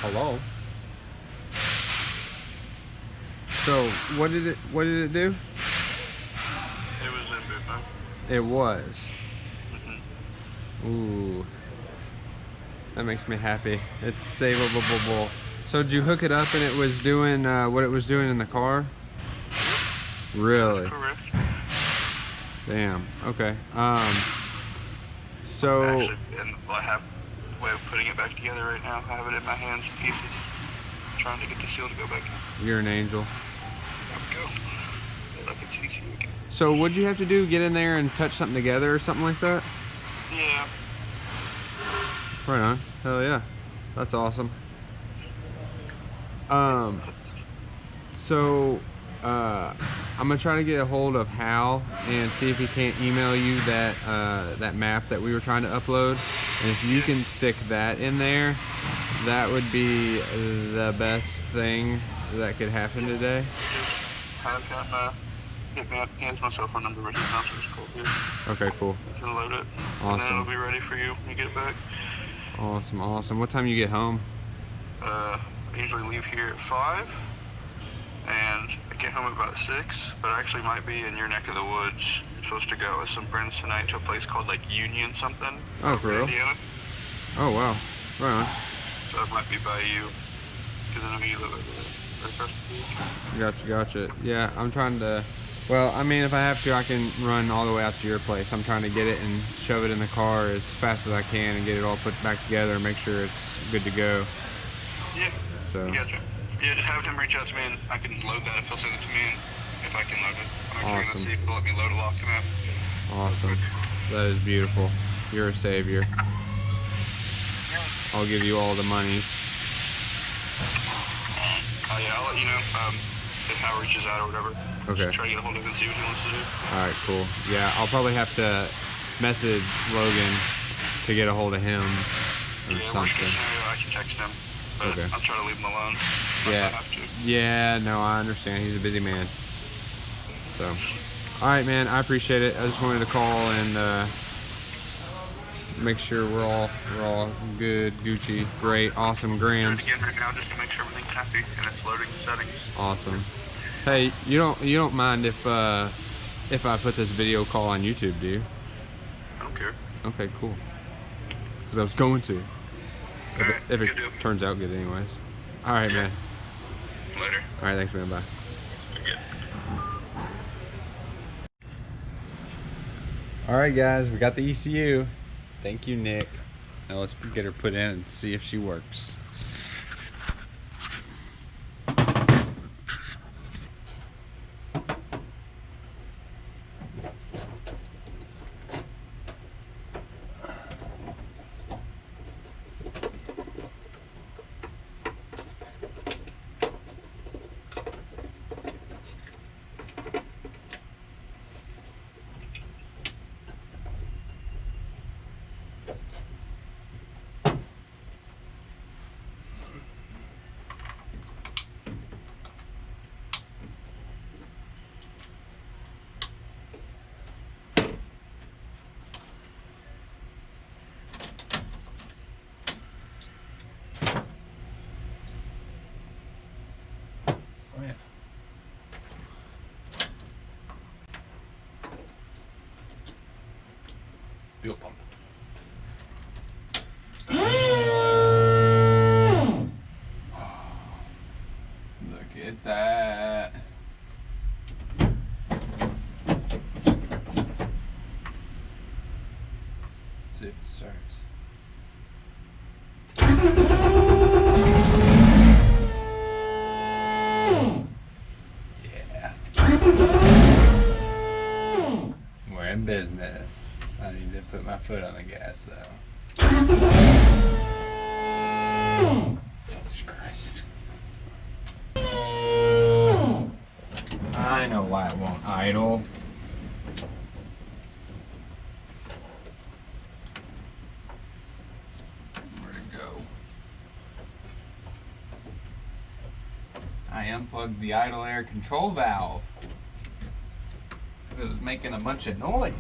Hello. So what did it do? It was in boot mode. It was. Mm-hmm. Ooh. That makes me happy. It's savable. So did you hook it up and it was doing what it was doing in the car? Yep. Really? That's correct. Damn. Okay. So Actually, and I have a way of putting it back together right now. I have it in my hands in pieces. Trying to get the seal to go back in. you're an angel. There we go. Look, it's easy again. So what'd you have to do? Get in there and touch something together or something like that? Yeah. Right on. Hell yeah. That's awesome. So I'm gonna try to get a hold of Hal and see if he can't email you that that map that we were trying to upload, and if you can stick that in there, that would be the best thing that could happen today. Have him hit me up. He has my cell phone number written down, so just call me. Okay, cool. You can load it. Awesome. And then it'll be ready for you when you get it back. Awesome. What time you get home? I usually leave here at 5. And I get home at about 6, but I actually might be in your neck of the woods. I'm supposed to go with some friends tonight to a place called like Union something. Oh, for real? Indiana. Oh, wow. Right on. So it might be by you, because I know you live over there. Right across the beach. Gotcha. Yeah, I'm trying to. Well, I mean, if I have to, I can run all the way out to your place. I'm trying to get it and shove it in the car as fast as I can and get it all put back together and make sure it's good to go. Yeah. So. Gotcha. Yeah, just have him reach out to me and I can load that if he'll send it to me and if I can load it. I'm actually gonna see if they'll let me load a lock map. Awesome. That is beautiful. You're a savior. I'll give you all the money. Yeah, I'll let you know if Hal reaches out or whatever. Okay. Just try to get a hold of him and see what he wants to do. Alright, cool. Yeah, I'll probably have to message Logan to get a hold of him or Yeah, worst something. case scenario, I can text him, but Okay. I'll try to leave him alone. Yeah. I have to. Yeah, no, I understand. He's a busy man. So, alright, man, I appreciate it. I just wanted to call and make sure we're all good, Gucci, great, awesome, grand. Do it again right now just to make sure everything's happy and it's loading the settings. Awesome. Hey, you don't mind if I put this video call on YouTube, do you? I don't care. Okay, cool. Because I was going to. If it good deal. turns out good anyways. Alright, man. Later. Alright, thanks, man. Bye. Good. Alright, guys, we got the ECU. Thank you, Nick. Now let's get her put in and see if she works. Fuel pump. Look at that. See if it starts. Yeah. We're in business. I need to put my foot on the gas though. Jesus Christ. I know why it won't idle. Where'd it go? I unplugged the idle air control valve because it was making a bunch of noise.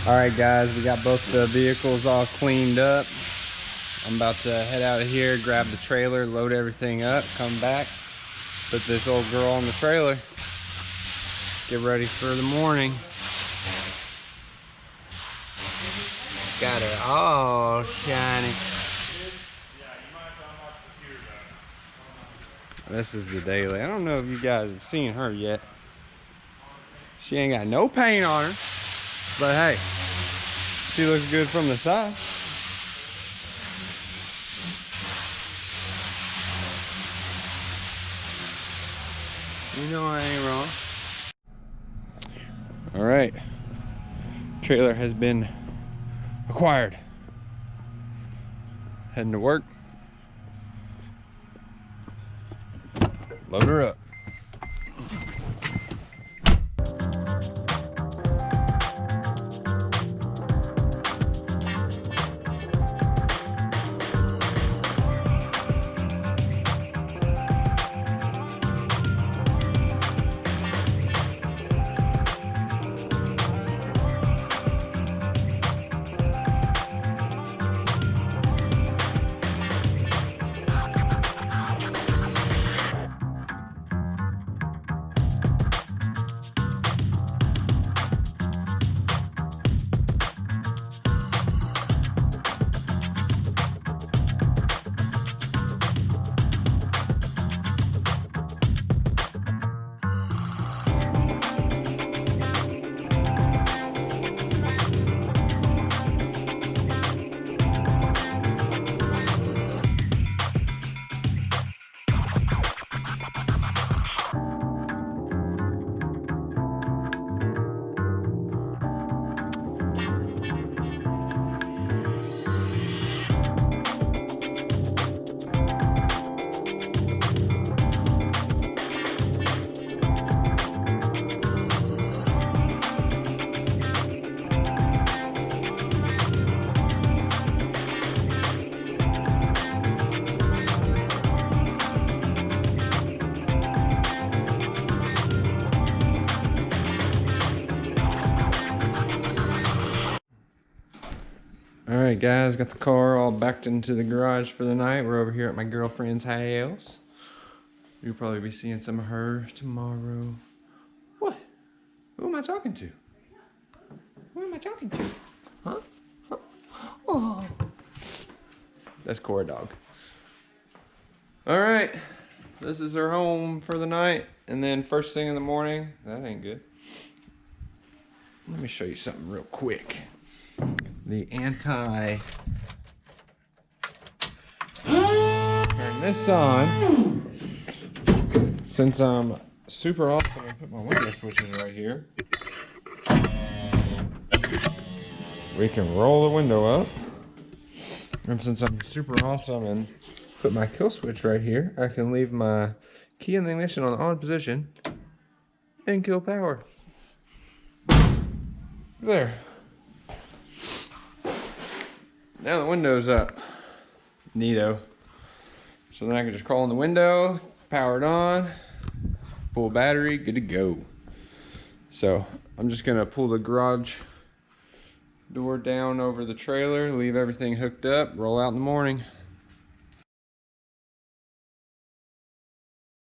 All right, guys, we got both the vehicles all cleaned up. I'm about to head out of here, grab the trailer, load everything up, come back, put this old girl on the trailer, get ready for the morning. Got her all shiny. This is the daily. I don't know if you guys have seen her yet. She ain't got no paint on her, but hey, she looks good from the side. You know I ain't wrong. All right, trailer has been acquired. Heading to work. Load her up. All right, guys, got the car all backed into the garage for the night. We're over here at my girlfriend's house. You'll probably be seeing some of her tomorrow. What? Who am I talking to? Who am I talking to? Huh? Huh? Oh. That's Cora Dog. All right, this is her home for the night. And then first thing in the morning, that ain't good. Let me show you something real quick. The turn this on. Since I'm super awesome, I put my window switches right here. We can roll the window up. And since I'm super awesome and put my kill switch right here, I can leave my key in the ignition on the on position and kill power. There. Now the window's up. Neato. So then I can just crawl in the window, power it on, full battery, good to go. So I'm just gonna pull the garage door down over the trailer, leave everything hooked up, roll out in the morning.